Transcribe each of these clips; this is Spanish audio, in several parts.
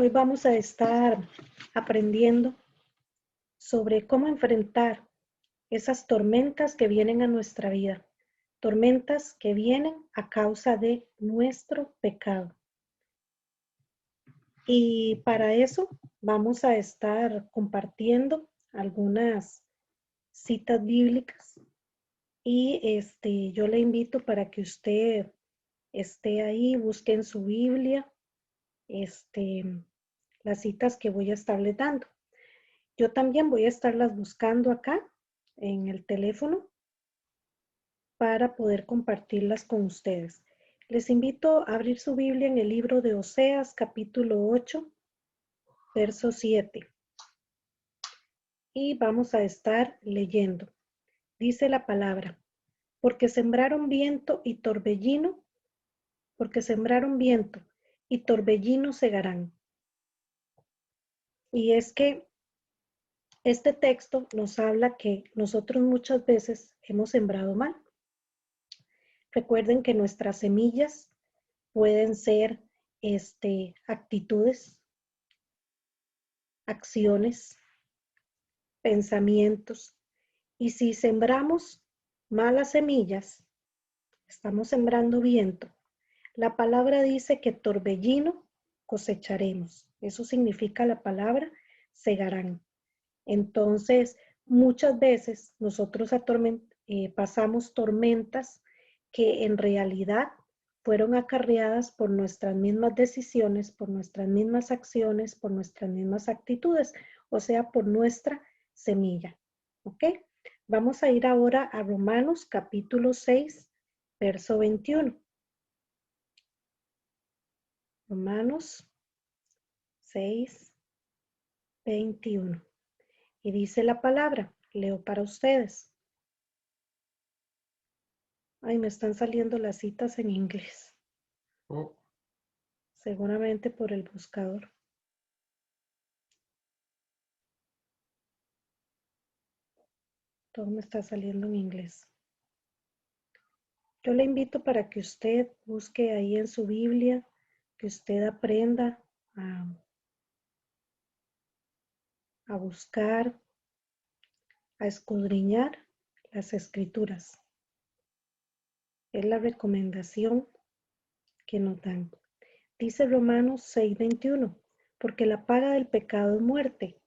Hoy vamos a estar aprendiendo sobre cómo enfrentar esas tormentas que vienen a nuestra vida, tormentas que vienen a causa de nuestro pecado. Y para eso vamos a estar compartiendo algunas citas bíblicas y yo le invito para que usted esté ahí, busque en su Biblia las citas que voy a estarle dando. Yo también voy a estarlas buscando acá en el teléfono para poder compartirlas con ustedes. Les invito a abrir su Biblia en el libro de Oseas, capítulo 8, verso 7. Y vamos a estar leyendo. Dice la palabra, porque sembraron viento y torbellino, segarán. Y es que este texto nos habla que nosotros muchas veces hemos sembrado mal. Recuerden que nuestras semillas pueden ser actitudes, acciones, pensamientos. Y si sembramos malas semillas, estamos sembrando viento. La palabra dice que torbellino cosecharemos. Eso significa la palabra segarán. Entonces, muchas veces nosotros pasamos tormentas que en realidad fueron acarreadas por nuestras mismas decisiones, por nuestras mismas acciones, por nuestras mismas actitudes, o sea, por nuestra semilla. ¿Ok? Vamos a ir ahora a Romanos capítulo 6, verso 21. Romanos 6, 21. Y dice la palabra, leo para ustedes. Ay, me están saliendo las citas en inglés. Seguramente por el buscador. Todo me está saliendo en inglés. Yo le invito para que usted busque ahí en su Biblia, que usted aprenda a buscar, a escudriñar las escrituras. Es la recomendación que nos dan. Dice Romanos 6:21, porque la paga del pecado es muerte,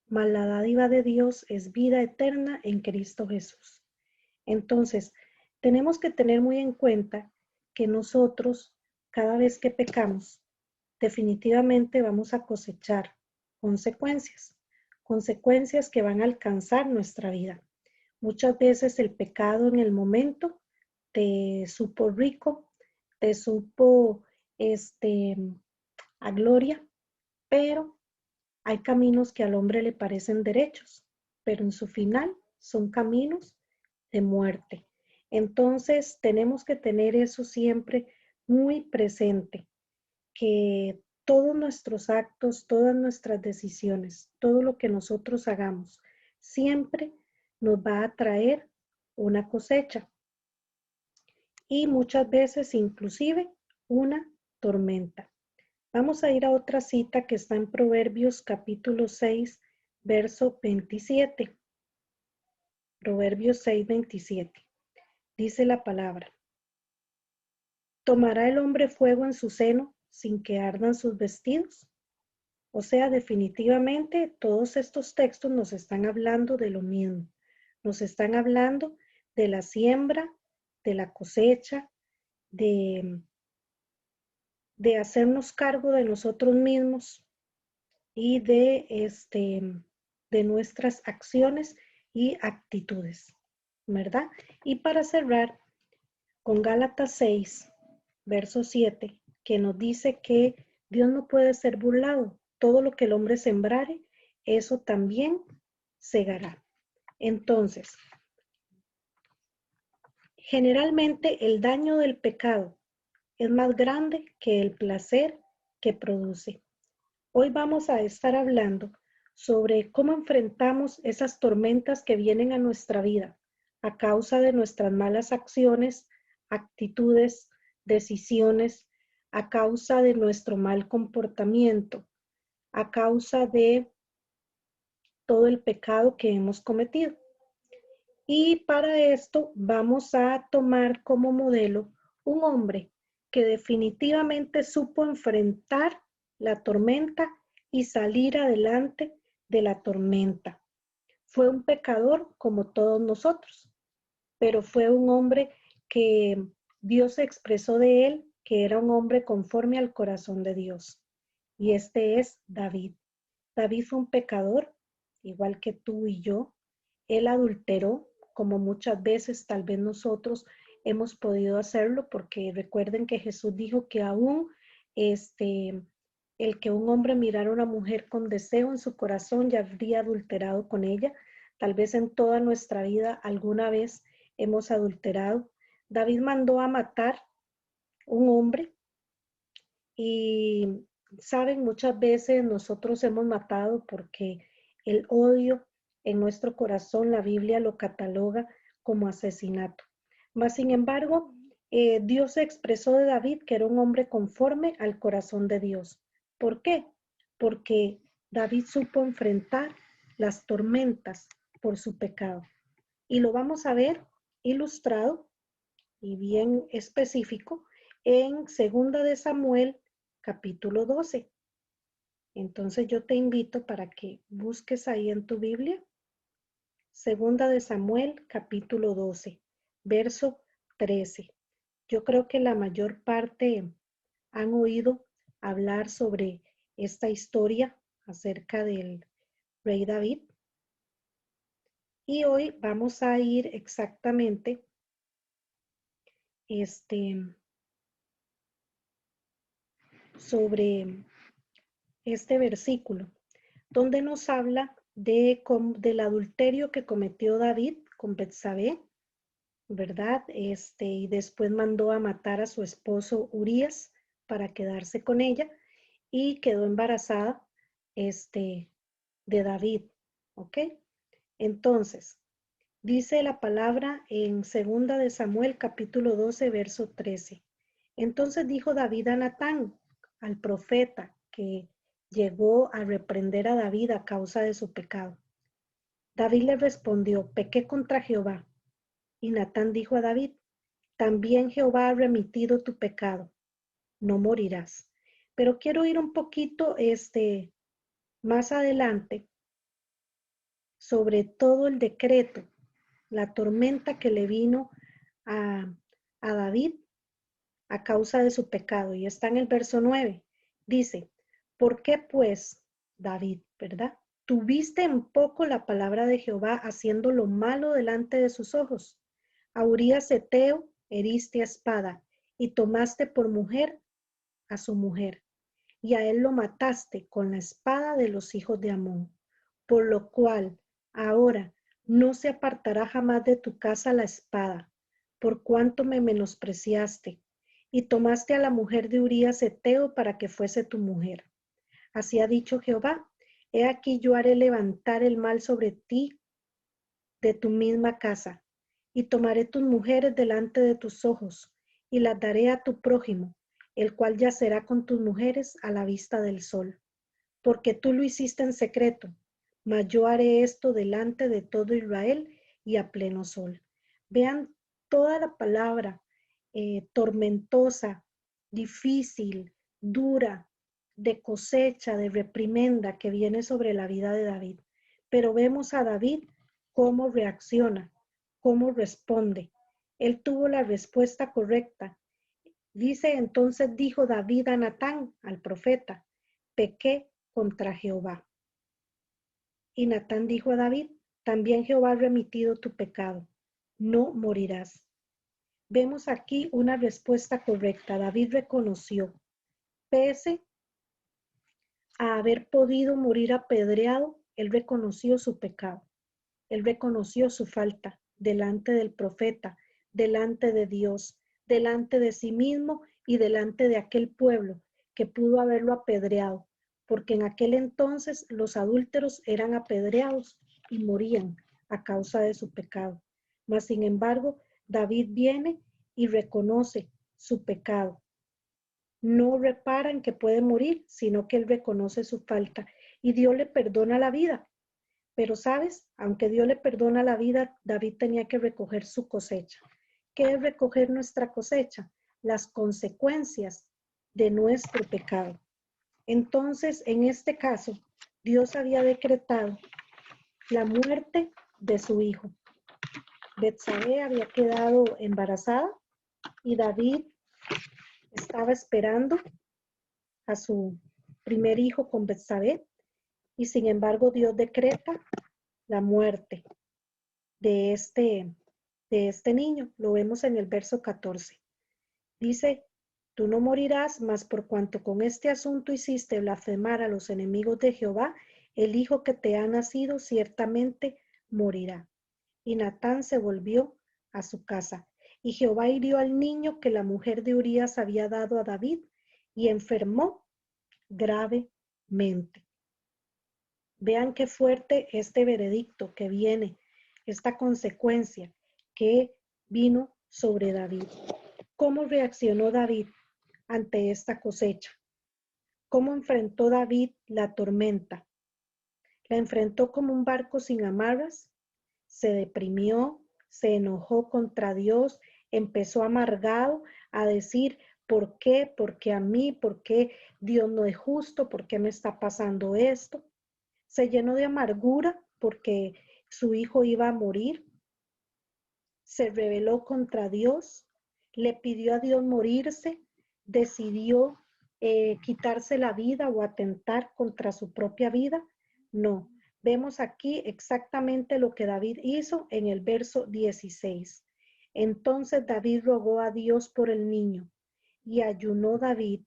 mas la dádiva de Dios es vida eterna en Cristo Jesús. Entonces, tenemos que tener muy en cuenta que nosotros, cada vez que pecamos, definitivamente vamos a cosechar consecuencias que van a alcanzar nuestra vida. Muchas veces el pecado en el momento te supo rico, te supo a gloria, pero hay caminos que al hombre le parecen derechos, pero en su final son caminos de muerte. Entonces tenemos que tener eso siempre muy presente, que todos nuestros actos, todas nuestras decisiones, todo lo que nosotros hagamos, siempre nos va a traer una cosecha y muchas veces inclusive una tormenta. Vamos a ir a otra cita que está en Proverbios capítulo 6, verso 27. Proverbios 6, 27. Dice la palabra, ¿tomará el hombre fuego en su seno sin que ardan sus vestidos? O sea, definitivamente todos estos textos nos están hablando de lo mismo. Nos están hablando de la siembra, de la cosecha, de hacernos cargo de nosotros mismos y de nuestras acciones y actitudes, ¿verdad? Y para cerrar con Gálatas 6, verso 7, que nos dice que Dios no puede ser burlado. Todo lo que el hombre sembrare, eso también segará. Entonces, generalmente el daño del pecado es más grande que el placer que produce. Hoy vamos a estar hablando sobre cómo enfrentamos esas tormentas que vienen a nuestra vida a causa de nuestras malas acciones, actitudes, decisiones, a causa de nuestro mal comportamiento. a causa de todo el pecado que hemos cometido. Y para esto vamos a tomar como modelo un hombre que definitivamente supo enfrentar la tormenta y salir adelante de la tormenta. Fue un pecador como todos nosotros, pero fue un hombre que Dios expresó de él que era un hombre conforme al corazón de Dios. Y este es David. David fue un pecador, igual que tú y yo. Él adulteró, como muchas veces tal vez nosotros hemos podido hacerlo, porque recuerden que Jesús dijo que aún el que un hombre mirara a una mujer con deseo en su corazón ya habría adulterado con ella. Tal vez en toda nuestra vida alguna vez hemos adulterado. David mandó a matar un hombre y, saben, muchas veces nosotros hemos matado porque el odio en nuestro corazón, la Biblia lo cataloga como asesinato. Mas, sin embargo, Dios se expresó de David que era un hombre conforme al corazón de Dios. ¿Por qué? Porque David supo enfrentar las tormentas por su pecado. Y lo vamos a ver ilustrado y bien específico en Segunda de Samuel, capítulo 12. Entonces yo te invito para que busques ahí en tu Biblia, Segunda de Samuel, capítulo 12, verso 13. Yo creo que la mayor parte han oído hablar sobre esta historia acerca del rey David. Y hoy vamos a ir exactamente sobre este versículo, donde nos habla del adulterio que cometió David con Betsabé, ¿verdad? Y después mandó a matar a su esposo Urías para quedarse con ella y quedó embarazada, de David, ¿ok? Entonces, dice la palabra en Segunda de Samuel, capítulo 12, verso 13. Entonces dijo David a Natán, al profeta, que llegó a reprender a David a causa de su pecado. David le respondió, pequé contra Jehová. Y Natán dijo a David, también Jehová ha remitido tu pecado, no morirás. Pero quiero ir un poquito más adelante sobre todo el decreto, la tormenta que le vino a, a David a causa de su pecado. Y está en el verso 9. Dice, ¿por qué pues, David, verdad? Tuviste en poco la palabra de Jehová haciendo lo malo delante de sus ojos. A Urías Eteo heriste a espada y tomaste por mujer a su mujer. Y a él lo mataste con la espada de los hijos de Amón. Por lo cual, ahora no se apartará jamás de tu casa la espada, por cuanto me menospreciaste y tomaste a la mujer de Urías Eteo para que fuese tu mujer. Así ha dicho Jehová, he aquí yo haré levantar el mal sobre ti de tu misma casa, y tomaré tus mujeres delante de tus ojos, y las daré a tu prójimo, el cual yacerá con tus mujeres a la vista del sol. Porque tú lo hiciste en secreto, mas yo haré esto delante de todo Israel y a pleno sol. Vean toda la palabra tormentosa, difícil, dura, de cosecha, de reprimenda que viene sobre la vida de David. Pero vemos a David cómo reacciona, cómo responde. Él tuvo la respuesta correcta. Dice, entonces dijo David a Natán, al profeta, pequé contra Jehová. Y Natán dijo a David, también Jehová ha remitido tu pecado, no morirás. Vemos aquí una respuesta correcta. David reconoció, pese a haber podido morir apedreado, él reconoció su pecado. Él reconoció su falta delante del profeta, delante de Dios, delante de sí mismo y delante de aquel pueblo que pudo haberlo apedreado, porque en aquel entonces los adúlteros eran apedreados y morían a causa de su pecado. Mas, sin embargo, David viene y reconoce su pecado. no repara en que puede morir, sino que él reconoce su falta y Dios le perdona la vida. Pero sabes, aunque Dios le perdona la vida, David tenía que recoger su cosecha. ¿Qué es recoger nuestra cosecha? Las consecuencias de nuestro pecado. Entonces, en este caso, Dios había decretado la muerte de su hijo. Betsabé había quedado embarazada y David estaba esperando a su primer hijo con Betsabé y sin embargo Dios decreta la muerte de este niño. Lo vemos en el verso 14. Dice, tú no morirás, mas por cuanto con este asunto hiciste blasfemar a los enemigos de Jehová, el hijo que te ha nacido ciertamente morirá. Y Natán se volvió a su casa. Y Jehová hirió al niño que la mujer de Urías había dado a David y enfermó gravemente. Vean qué fuerte este veredicto que viene, esta consecuencia que vino sobre David. ¿Cómo reaccionó David ante esta cosecha? ¿Cómo enfrentó David la tormenta? ¿La enfrentó como un barco sin amarras? ¿Se deprimió? ¿Se enojó contra Dios? ¿Empezó amargado a decir, ¿por qué? ¿Por qué a mí? ¿Por qué Dios no es justo? ¿Por qué me está pasando esto? ¿Se llenó de amargura porque su hijo iba a morir? ¿Se rebeló contra Dios? ¿Le pidió a Dios morirse? ¿Decidió quitarse la vida o atentar contra su propia vida? No. Vemos aquí exactamente lo que David hizo en el verso 16. Entonces David rogó a Dios por el niño y ayunó David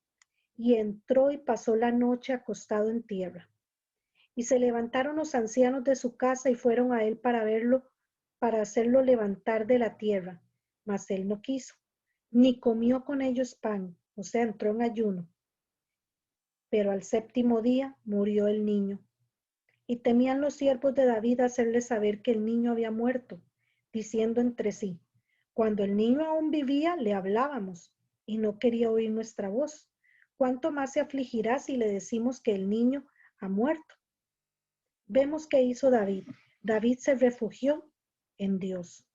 y entró y pasó la noche acostado en tierra. Y se levantaron los ancianos de su casa y fueron a él para verlo, para hacerlo levantar de la tierra. Mas él no quiso, ni comió con ellos pan, o sea, entró en ayuno. Pero al séptimo día murió el niño. Y temían los siervos de David hacerle saber que el niño había muerto, diciendo entre sí, cuando el niño aún vivía, le hablábamos, y no quería oír nuestra voz. ¿Cuánto más se afligirá si le decimos que el niño ha muerto? Vemos que hizo David. David se refugió en Dios.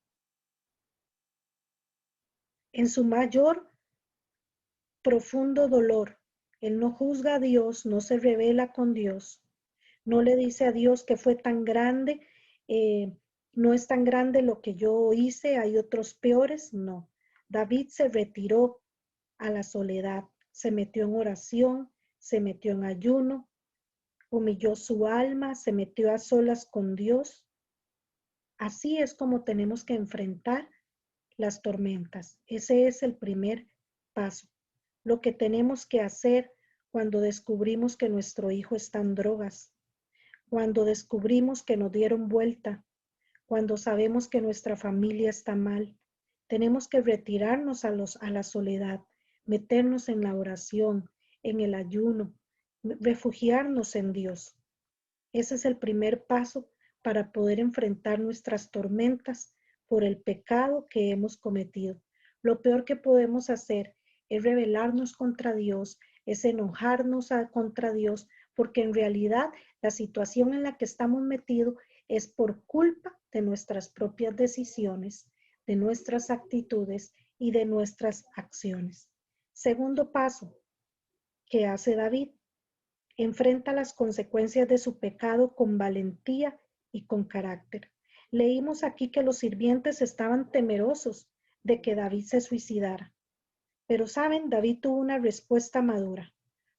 En su mayor profundo dolor, él no juzga a Dios, no se revela con Dios, no le dice a Dios que fue tan grande, no es tan grande lo que yo hice, hay otros peores, no. David se retiró a la soledad, se metió en oración, se metió en ayuno, humilló su alma, se metió a solas con Dios. Así es como tenemos que enfrentar las tormentas. Ese es el primer paso. Lo que tenemos que hacer cuando descubrimos que nuestro hijo está en drogas, cuando descubrimos que nos dieron vuelta, cuando sabemos que nuestra familia está mal. Tenemos que retirarnos a la soledad, meternos en la oración, en el ayuno, refugiarnos en Dios. Ese es el primer paso para poder enfrentar nuestras tormentas por el pecado que hemos cometido. Lo peor que podemos hacer es rebelarnos contra Dios, es enojarnos contra Dios, porque en realidad la situación en la que estamos metidos es por culpa de nuestras propias decisiones, de nuestras actitudes y de nuestras acciones. Segundo paso que hace David: enfrenta las consecuencias de su pecado con valentía y con carácter. Leímos aquí que los sirvientes estaban temerosos de que David se suicidara. Pero saben, David tuvo una respuesta madura.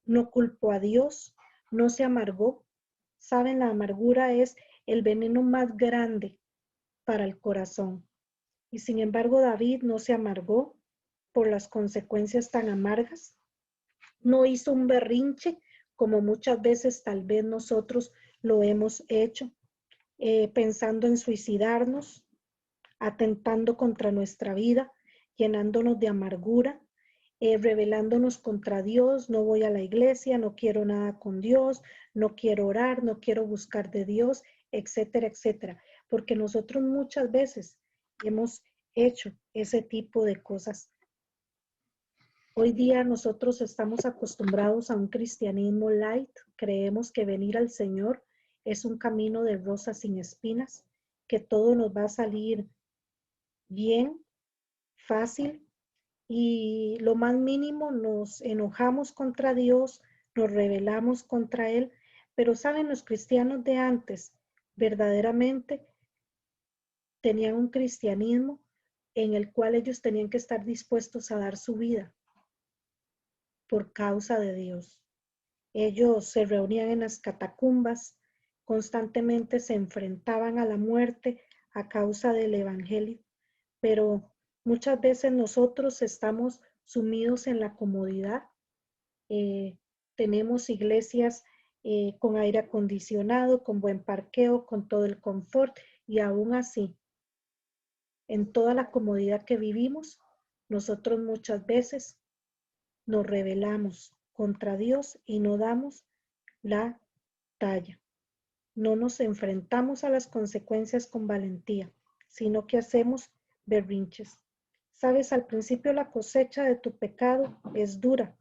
No culpó a Dios, no se amargó. Saben, la amargura es el veneno más grande para el corazón. Y sin embargo, David no se amargó por las consecuencias tan amargas. No hizo un berrinche como muchas veces tal vez nosotros lo hemos hecho, pensando en suicidarnos, atentando contra nuestra vida, llenándonos de amargura, rebelándonos contra Dios. No voy a la iglesia, no quiero nada con Dios, no quiero orar, no quiero buscar de Dios, etcétera, etcétera. Porque nosotros muchas veces hemos hecho ese tipo de cosas. Hoy día nosotros estamos acostumbrados a un cristianismo light. Creemos que venir al Señor es un camino de rosas sin espinas, que todo nos va a salir bien, fácil, y lo más mínimo nos enojamos contra Dios, nos rebelamos contra Él. Pero saben, los cristianos de antes verdaderamente tenían un cristianismo en el cual ellos tenían que estar dispuestos a dar su vida por causa de Dios. Ellos se reunían en las catacumbas, constantemente se enfrentaban a la muerte a causa del evangelio, pero muchas veces nosotros estamos sumidos en la comodidad. Eh, Tenemos iglesias con aire acondicionado, con buen parqueo, con todo el confort, y aún así, en toda la comodidad que vivimos, nosotros muchas veces nos rebelamos contra Dios y no damos la talla. No nos enfrentamos a las consecuencias con valentía, sino que hacemos berrinches. Sabes, al principio la cosecha de tu pecado es dura,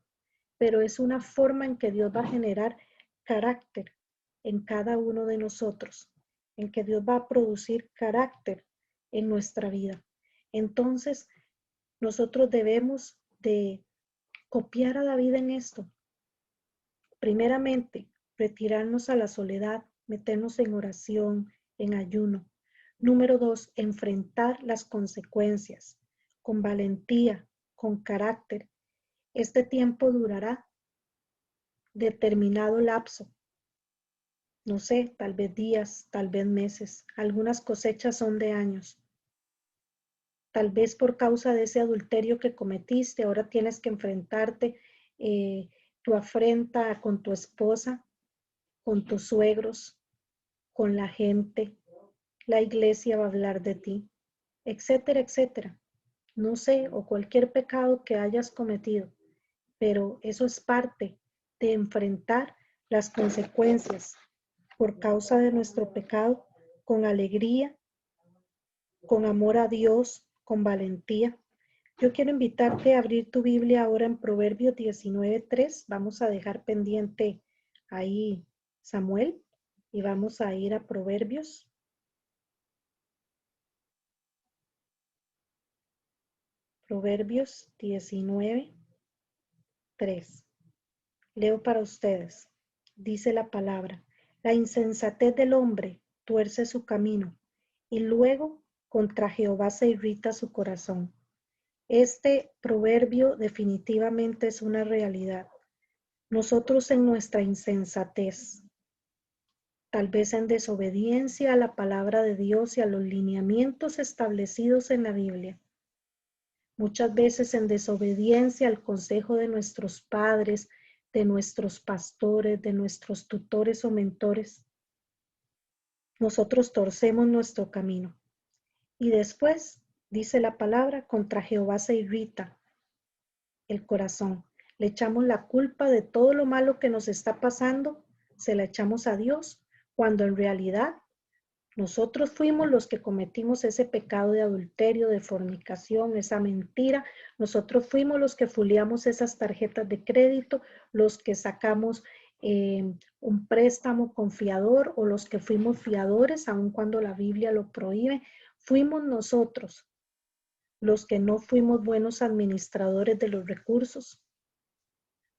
pero es una forma en que Dios va a generar carácter en cada uno de nosotros, en que Dios va a producir carácter en nuestra vida. Entonces, nosotros debemos de copiar a David en esto. Primeramente, retirarnos a la soledad, meternos en oración, en ayuno. Número 2, enfrentar las consecuencias con valentía, con carácter. Este tiempo durará determinado lapso, no sé, tal vez días, tal vez meses. Algunas cosechas son de años. Tal vez por causa de ese adulterio que cometiste, ahora tienes que enfrentarte tu afrenta con tu esposa, con tus suegros, con la gente. La iglesia va a hablar de ti, etcétera, etcétera. No sé, o cualquier pecado que hayas cometido, pero eso es parte de enfrentar las consecuencias por causa de nuestro pecado con alegría, con amor a Dios, con valentía. Yo quiero invitarte a abrir tu Biblia ahora en Proverbios 19:3. Vamos a dejar pendiente ahí Samuel y vamos a ir a Proverbios. Proverbios 19:3. Leo para ustedes. Dice la palabra: la insensatez del hombre tuerce su camino y luego contra Jehová se irrita su corazón. Este proverbio definitivamente es una realidad. Nosotros en nuestra insensatez, tal vez en desobediencia a la palabra de Dios y a los lineamientos establecidos en la Biblia, muchas veces en desobediencia al consejo de nuestros padres, de nuestros pastores, de nuestros tutores o mentores, nosotros torcemos nuestro camino. Y después, dice la palabra, contra Jehová se irrita el corazón. Le echamos la culpa de todo lo malo que nos está pasando, se la echamos a Dios, cuando en realidad nosotros fuimos los que cometimos ese pecado de adulterio, de fornicación, esa mentira. Nosotros fuimos los que fuleamos esas tarjetas de crédito, los que sacamos un préstamo confiador o los que fuimos fiadores, aun cuando la Biblia lo prohíbe. Fuimos nosotros los que no fuimos buenos administradores de los recursos.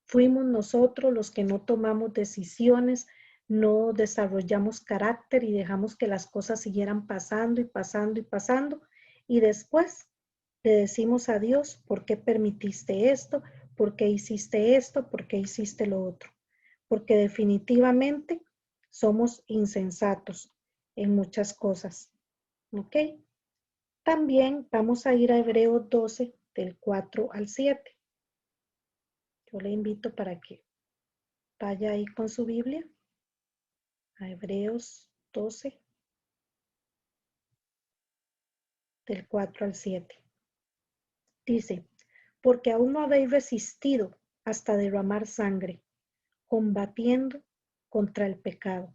Fuimos nosotros los que no tomamos decisiones, no desarrollamos carácter y dejamos que las cosas siguieran pasando y pasando y pasando. Y después le decimos a Dios: ¿por qué permitiste esto? ¿Por qué hiciste esto? ¿Por qué hiciste lo otro? Porque definitivamente somos insensatos en muchas cosas. ¿Ok? También vamos a ir a Hebreos 12, del 4 al 7. Yo le invito para que vaya ahí con su Biblia a Hebreos 12, del 4 al 7. Dice: porque aún no habéis resistido hasta derramar sangre, combatiendo contra el pecado,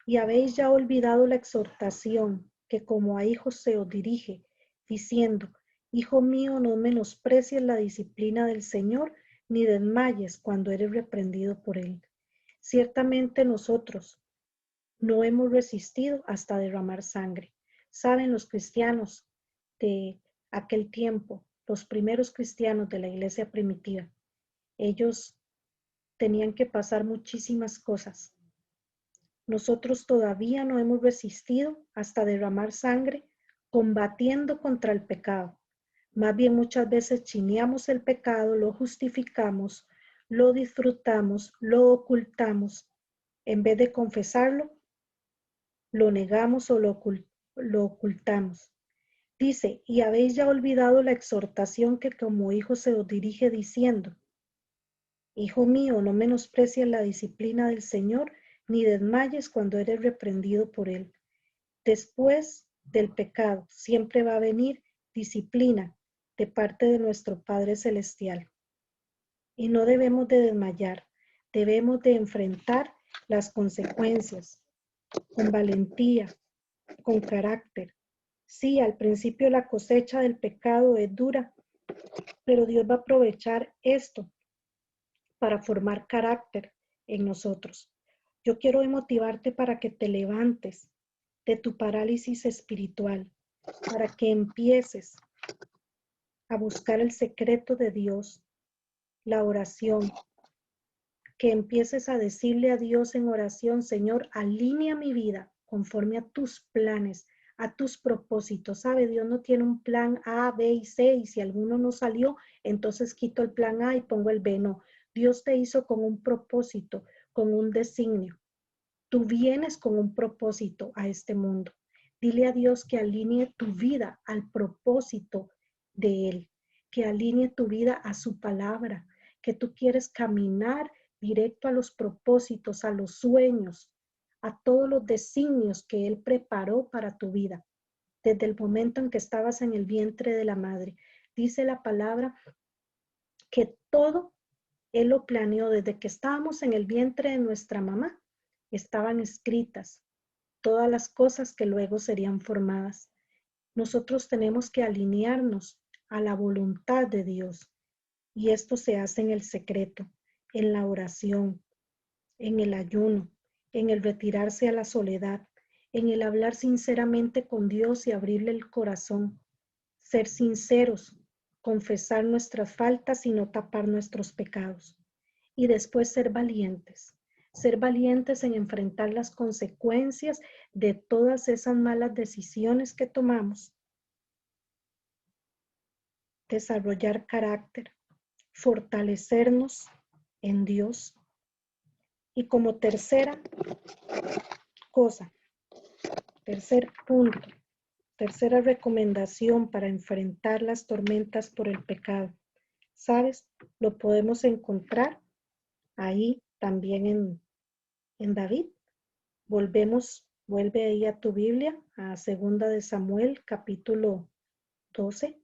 y habéis ya olvidado la exhortación que como a hijos se os dirige, diciendo: Hijo mío, no menosprecies la disciplina del Señor, ni desmayes cuando eres reprendido por Él. Ciertamente nosotros no hemos resistido hasta derramar sangre. Saben los cristianos de aquel tiempo, los primeros cristianos de la iglesia primitiva, ellos tenían que pasar muchísimas cosas. Nosotros todavía no hemos resistido hasta derramar sangre combatiendo contra el pecado. Más bien muchas veces chineamos el pecado, lo justificamos, lo disfrutamos, lo ocultamos. En vez de confesarlo, lo negamos o lo ocultamos. Dice, y habéis ya olvidado la exhortación que como hijo se os dirige diciendo, Hijo mío, no menosprecies la disciplina del Señor, ni desmayes cuando eres reprendido por Él. Después del pecado siempre va a venir disciplina de parte de nuestro Padre Celestial. Y no debemos de desmayar, debemos de enfrentar las consecuencias con valentía, con carácter. Sí, al principio la cosecha del pecado es dura, pero Dios va a aprovechar esto para formar carácter en nosotros. Yo quiero motivarte para que te levantes de tu parálisis espiritual, para que empieces a buscar el secreto de Dios, la oración, que empieces a decirle a Dios en oración, Señor, alinea mi vida conforme a tus planes, a tus propósitos. ¿Sabe? Dios no tiene un plan A, B y C, y si alguno no salió, entonces quito el plan A y pongo el B. No, Dios te hizo con un propósito, con un designio. Tú vienes con un propósito a este mundo. Dile a Dios que alinee tu vida al propósito de Él, que alinee tu vida a su palabra, que tú quieres caminar directo a los propósitos, a los sueños, a todos los designios que Él preparó para tu vida, desde el momento en que estabas en el vientre de la madre. Dice la palabra que todo Él lo planeó desde que estábamos en el vientre de nuestra mamá. Estaban escritas todas las cosas que luego serían formadas. Nosotros tenemos que alinearnos a la voluntad de Dios y esto se hace en el secreto, en la oración, en el ayuno, en el retirarse a la soledad, en el hablar sinceramente con Dios y abrirle el corazón, ser sinceros, confesar nuestras faltas y no tapar nuestros pecados. Y después ser valientes en enfrentar las consecuencias de todas esas malas decisiones que tomamos. Desarrollar carácter, fortalecernos en Dios. Y como tercera cosa, tercer punto, tercera recomendación para enfrentar las tormentas por el pecado. ¿Sabes? Lo podemos encontrar ahí también en David. Vuelve ahí a tu Biblia, a Segunda de Samuel, capítulo 12.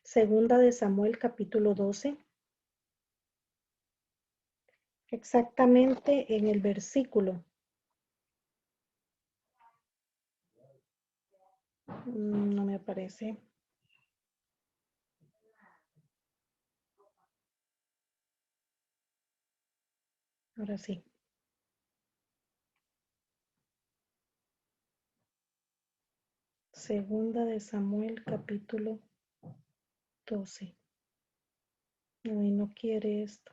Segunda de Samuel, capítulo 12. Exactamente en el versículo. No me aparece. Ahora sí. Segunda de Samuel, capítulo 12. No, y no quiere esto.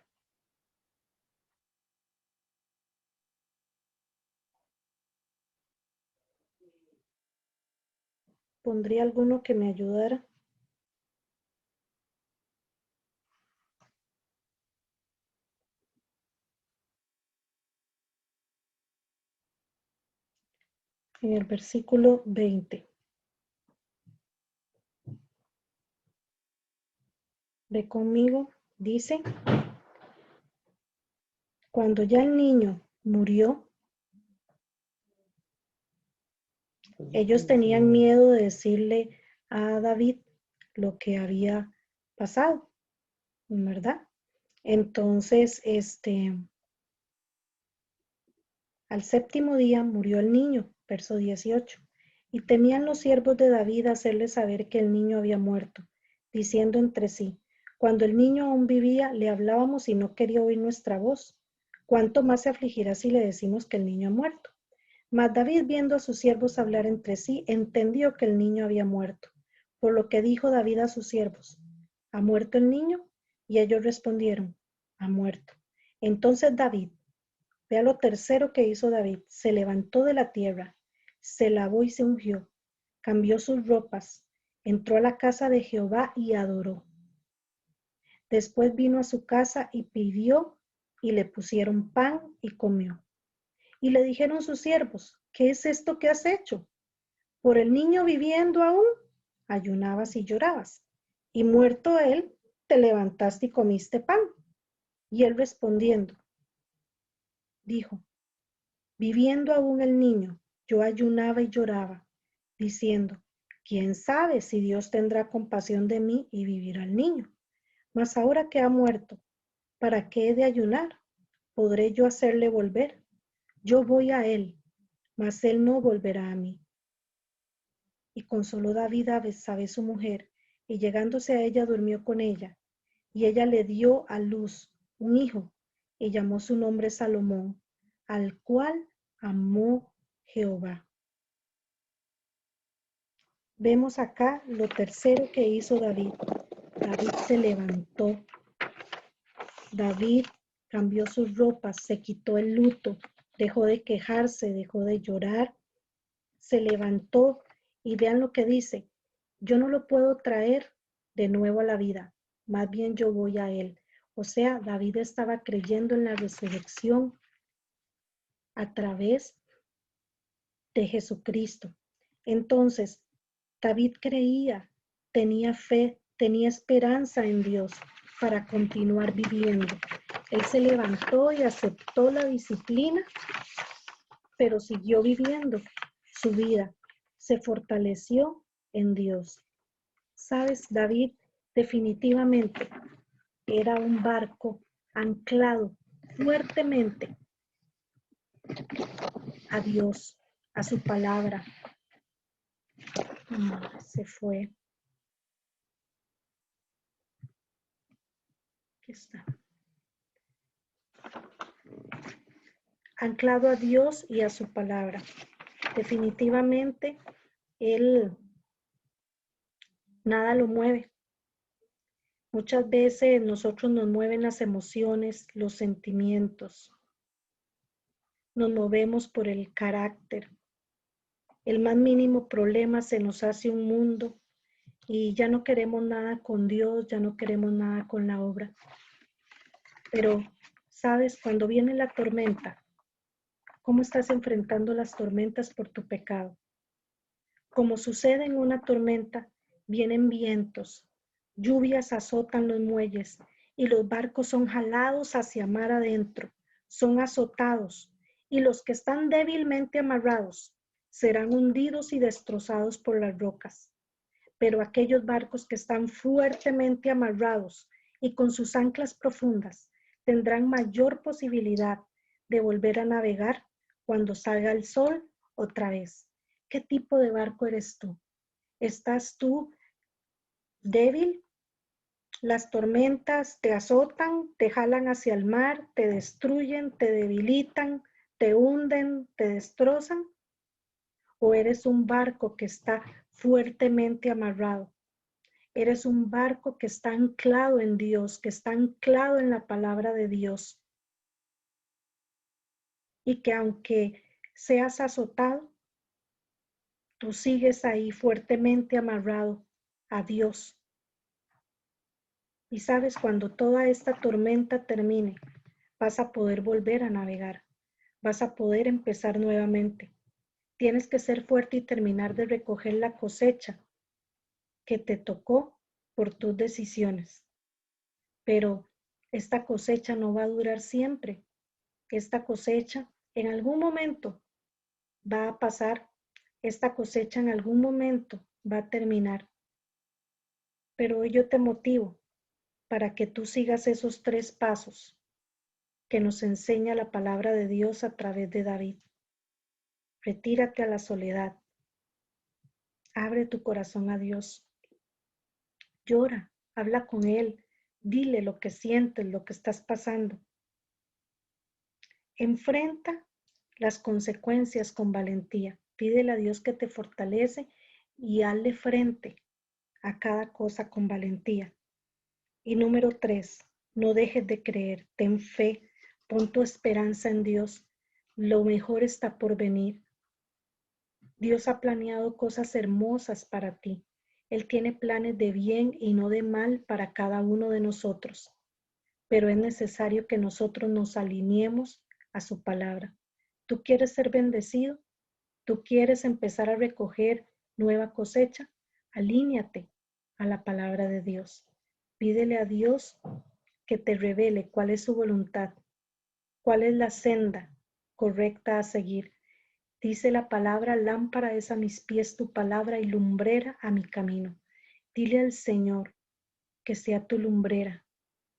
Pondría alguno que me ayudara. En el versículo 20. Ve conmigo, dice, cuando ya el niño murió, ellos tenían miedo de decirle a David lo que había pasado, ¿verdad? Entonces, Al séptimo día murió el niño, verso 18. Y temían los siervos de David hacerle saber que el niño había muerto, diciendo entre sí, cuando el niño aún vivía, le hablábamos y no quería oír nuestra voz. ¿Cuánto más se afligirá si le decimos que el niño ha muerto? Mas David, viendo a sus siervos hablar entre sí, entendió que el niño había muerto. Por lo que dijo David a sus siervos, ¿ha muerto el niño? Y ellos respondieron, ha muerto. Entonces David, vea lo tercero que hizo David, se levantó de la tierra, se lavó y se ungió, cambió sus ropas, entró a la casa de Jehová y adoró. Después vino a su casa y pidió y le pusieron pan y comió. Y le dijeron sus siervos, ¿qué es esto que has hecho? Por el niño viviendo aún, ayunabas y llorabas. Y muerto él, te levantaste y comiste pan. Y él respondiendo, dijo, viviendo aún el niño, yo ayunaba y lloraba, diciendo, ¿quién sabe si Dios tendrá compasión de mí y vivirá el niño? Mas ahora que ha muerto, ¿para qué he de ayunar? ¿Podré yo hacerle volver? Yo voy a él, mas él no volverá a mí. Y consoló David a Betsabé su mujer, y llegándose a ella durmió con ella. Y ella le dio a luz un hijo, y llamó su nombre Salomón, al cual amó Jehová. Vemos acá lo tercero que hizo David. David se levantó. David cambió sus ropas, se quitó el luto, dejó de quejarse, dejó de llorar, se levantó y vean lo que dice. Yo no lo puedo traer de nuevo a la vida, más bien yo voy a él. O sea, David estaba creyendo en la resurrección a través de Jesucristo. Entonces, David creía, tenía fe, tenía esperanza en Dios para continuar viviendo. Él se levantó y aceptó la disciplina, pero siguió viviendo su vida. Se fortaleció en Dios. Sabes, David definitivamente era un barco anclado fuertemente a Dios, a su palabra. Se fue. Aquí está. Anclado a Dios y a su palabra. Definitivamente, él nada lo mueve. Muchas veces nosotros nos mueven las emociones, los sentimientos. Nos movemos por el carácter. El más mínimo problema se nos hace un mundo y ya no queremos nada con Dios, ya no queremos nada con la obra. Pero, ¿sabes? Cuando viene la tormenta, ¿cómo estás enfrentando las tormentas por tu pecado? Como sucede en una tormenta, vienen vientos, lluvias azotan los muelles y los barcos son jalados hacia mar adentro, son azotados y los que están débilmente amarrados serán hundidos y destrozados por las rocas. Pero aquellos barcos que están fuertemente amarrados y con sus anclas profundas tendrán mayor posibilidad de volver a navegar cuando salga el sol otra vez. ¿Qué tipo de barco eres tú? ¿Estás tú débil? Las tormentas te azotan, te jalan hacia el mar, te destruyen, te debilitan, te hunden, te destrozan. ¿O eres un barco que está fuertemente amarrado? Eres un barco que está anclado en Dios, que está anclado en la palabra de Dios. Y que aunque seas azotado, tú sigues ahí fuertemente amarrado a Dios. Y sabes, cuando toda esta tormenta termine, vas a poder volver a navegar, vas a poder empezar nuevamente. Tienes que ser fuerte y terminar de recoger la cosecha que te tocó por tus decisiones. Pero esta cosecha no va a durar siempre. Esta cosecha en algún momento va a pasar. Esta cosecha en algún momento va a terminar. Pero hoy yo te motivo para que tú sigas esos 3 pasos. que nos enseña la palabra de Dios a través de David. Retírate a la soledad. Abre tu corazón a Dios. Llora, habla con Él. Dile lo que sientes, lo que estás pasando. Enfrenta las consecuencias con valentía. Pídele a Dios que te fortalece y hazle frente a cada cosa con valentía. Y número 3, no dejes de creer, ten fe, pon tu esperanza en Dios. Lo mejor está por venir. Dios ha planeado cosas hermosas para ti. Él tiene planes de bien y no de mal para cada uno de nosotros. Pero es necesario que nosotros nos alineemos a su palabra. ¿Tú quieres ser bendecido? ¿Tú quieres empezar a recoger nueva cosecha? Alíñate a la palabra de Dios. Pídele a Dios que te revele cuál es su voluntad, cuál es la senda correcta a seguir. Dice la palabra, lámpara es a mis pies tu palabra y lumbrera a mi camino. Dile al Señor que sea tu lumbrera,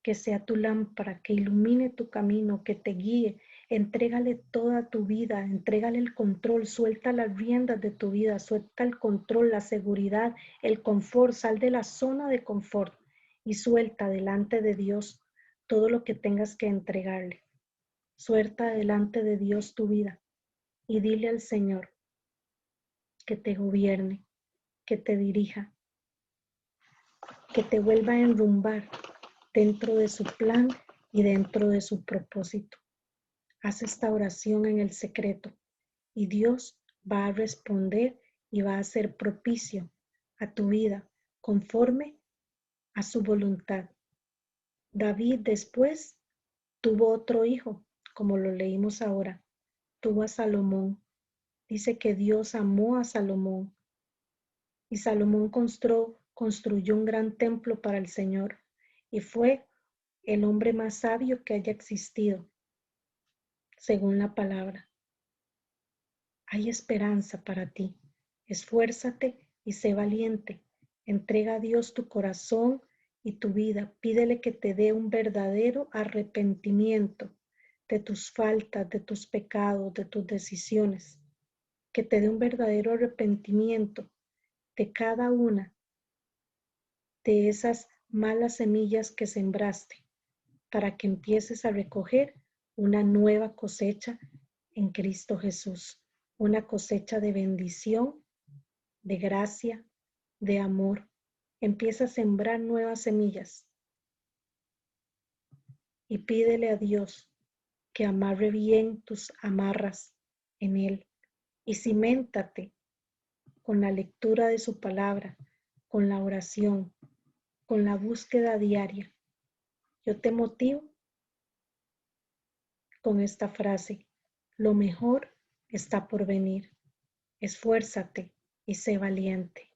que sea tu lámpara, que ilumine tu camino, que te guíe. Entrégale toda tu vida, entrégale el control, suelta las riendas de tu vida, suelta el control, la seguridad, el confort, sal de la zona de confort y suelta delante de Dios todo lo que tengas que entregarle. Suelta delante de Dios tu vida y dile al Señor que te gobierne, que te dirija, que te vuelva a enrumbar dentro de su plan y dentro de su propósito. Haz esta oración en el secreto y Dios va a responder y va a ser propicio a tu vida conforme a su voluntad. David después tuvo otro hijo, como lo leímos ahora, tuvo a Salomón. Dice que Dios amó a Salomón y Salomón construyó un gran templo para el Señor y fue el hombre más sabio que haya existido, según la palabra. Hay esperanza para ti. Esfuérzate y sé valiente. Entrega a Dios tu corazón y tu vida. Pídele que te dé un verdadero arrepentimiento de tus faltas, de tus pecados, de tus decisiones. Que te dé un verdadero arrepentimiento de cada una de esas malas semillas que sembraste, para que empieces a recoger una nueva cosecha en Cristo Jesús, una cosecha de bendición, de gracia, de amor. Empieza a sembrar nuevas semillas y pídele a Dios que amarre bien tus amarras en Él y ciméntate con la lectura de su palabra, con la oración, con la búsqueda diaria. Yo te motivo con esta frase: lo mejor está por venir. Esfuérzate y sé valiente.